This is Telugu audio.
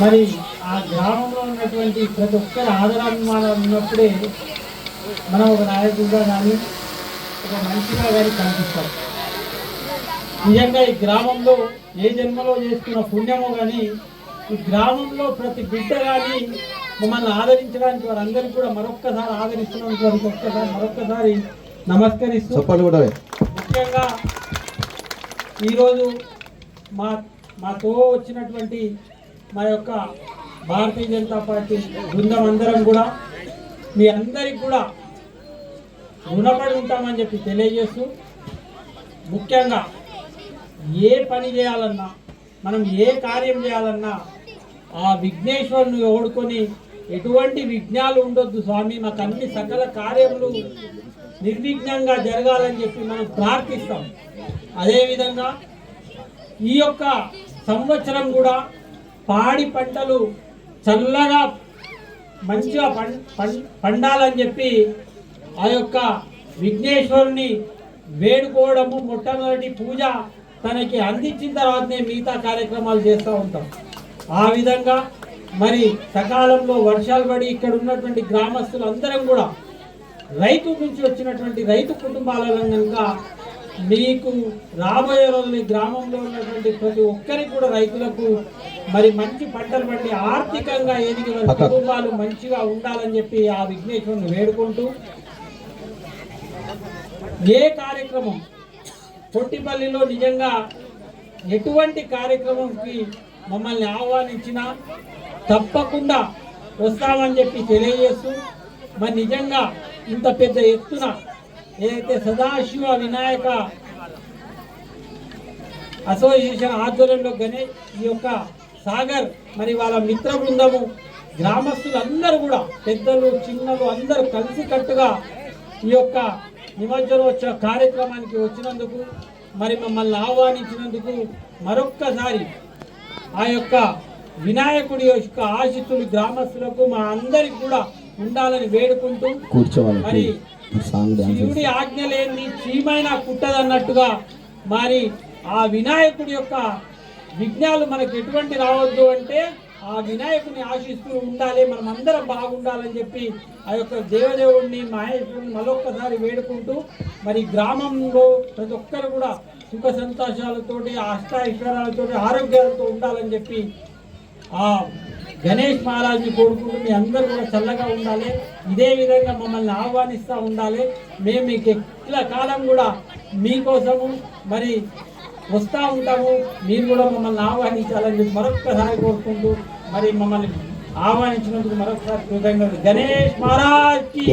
మరి ఆ గ్రామంలో ఉన్నటువంటి ప్రతి ఒక్కరి ఆదరాభిమానాలు ఉన్నప్పుడే మనం ఒక నాయకుడిగా కానీ ఒక మనిషిగా కానీ కనిపిస్తాం. నిజంగా ఈ గ్రామంలో ఏ జన్మలో చేసుకున్న పుణ్యమో కానీ ఈ గ్రామంలో ప్రతి బిడ్డ కానీ మమ్మల్ని ఆదరించడానికి వారందరికీ కూడా మరొక్కసారి ఆదరిస్తున్నందుకు వారికి మరొక్కసారి నమస్కరిస్తూ, ముఖ్యంగా ఈరోజు మాతో వచ్చినటువంటి మా యొక్క భారతీయ జనతా పార్టీ బృందం అందరం కూడా మీ అందరికి కూడా రుణపడి ఉంటామని చెప్పి తెలియజేస్తూ, ముఖ్యంగా ఏ పని చేయాలన్నా మనం ఏ కార్యం చేయాలన్నా ఆ విఘ్నేశ్వరుని ఓడుకొని ఎటువంటి విఘ్నాలు ఉండొద్దు స్వామి, మాకు అన్ని సకల కార్యములు నిర్విఘ్నంగా జరగాలని చెప్పి మనం ప్రార్థిస్తాం. అదేవిధంగా ఈ యొక్క సంవత్సరం కూడా పాడి పంటలు చల్లగా మంచిగా పండాలని చెప్పి ఆ యొక్క విఘ్నేశ్వరుని వేడుకోవడము, మొట్టమొదటి పూజ తనకి అందించిన తర్వాతనే మిగతా కార్యక్రమాలు చేస్తూ ఉంటాం. ఆ విధంగా మరి సకాలంలో వర్షాలు పడి ఇక్కడ ఉన్నటువంటి గ్రామస్తులు అందరం కూడా రైతు నుంచి వచ్చినటువంటి రైతు కుటుంబాలలో కనుక మీకు రాబోయే రోజులు గ్రామంలో ఉన్నటువంటి ప్రతి ఒక్కరికి కూడా రైతులకు మరి మంచి పంటలు పండి ఆర్థికంగా ఎదిగి వారి కుటుంబాలు మంచిగా ఉండాలని చెప్పి ఆ విఘ్నేశ్వరుని వేడుకుంటూ, ఏ కార్యక్రమం పొట్టిపల్లిలో నిజంగా ఎటువంటి కార్యక్రమంకి మమ్మల్ని ఆహ్వానించినా తప్పకుండా వస్తామని చెప్పి తెలియజేస్తూ, మరి నిజంగా ఇంత పెద్ద ఎత్తున ఏదైతే సదాశివ వినాయక అసోసియేషన్ ఆధ్వర్యంలో ఈ యొక్క సాగర్ మరి వాళ్ళ మిత్ర బృందము గ్రామస్తులు అందరూ కూడా పెద్దలు చిన్నలు అందరూ కలిసికట్టుగా ఈ యొక్క నిమజ్జనోత్సవ కార్యక్రమానికి వచ్చినందుకు, మరి మమ్మల్ని ఆహ్వానించినందుకు మరొక్కసారి ఆ యొక్క వినాయకుడి యొక్క ఆశీస్సులు గ్రామస్తులకు మా అందరికి కూడా ఉండాలని వేడుకుంటూ, మరి శివుడి ఆజ్ఞ లేని చీమైనా కుట్టదన్నట్టుగా మరి ఆ వినాయకుడి యొక్క విఘ్నాలు మనకు ఎటువంటి రావద్దు అంటే ఆ వినాయకుని ఆశిస్తూ ఉండాలి, మనం అందరం బాగుండాలని చెప్పి ఆ యొక్క దేవదేవుడిని మహేశ్వరుని మరొక్కసారి వేడుకుంటూ, మరి గ్రామంలో ప్రతి ఒక్కరు కూడా సుఖ సంతోషాలతోటి అష్టాైశ్వర్యాలతోటి ఆరోగ్యాలతో ఉండాలని చెప్పి ఆ గణేష్ మహారాజ్ని కోరుకుంటూ మీ అందరూ కూడా చల్లగా ఉండాలి, ఇదే విధంగా మమ్మల్ని ఆహ్వానిస్తూ ఉండాలి. మేము మీకు ఎట్లా కాలం కూడా మీకోసము మరి వస్తూ ఉంటాము, మీరు కూడా మమ్మల్ని ఆహ్వానించాలని చెప్పి మరొక్కసారి కోరుకుంటూ, మరి మమ్మల్ని ఆహ్వానించినందుకు మరొకసారి కృతజ్ఞతలు. గణేష్ మహారాజ్ కి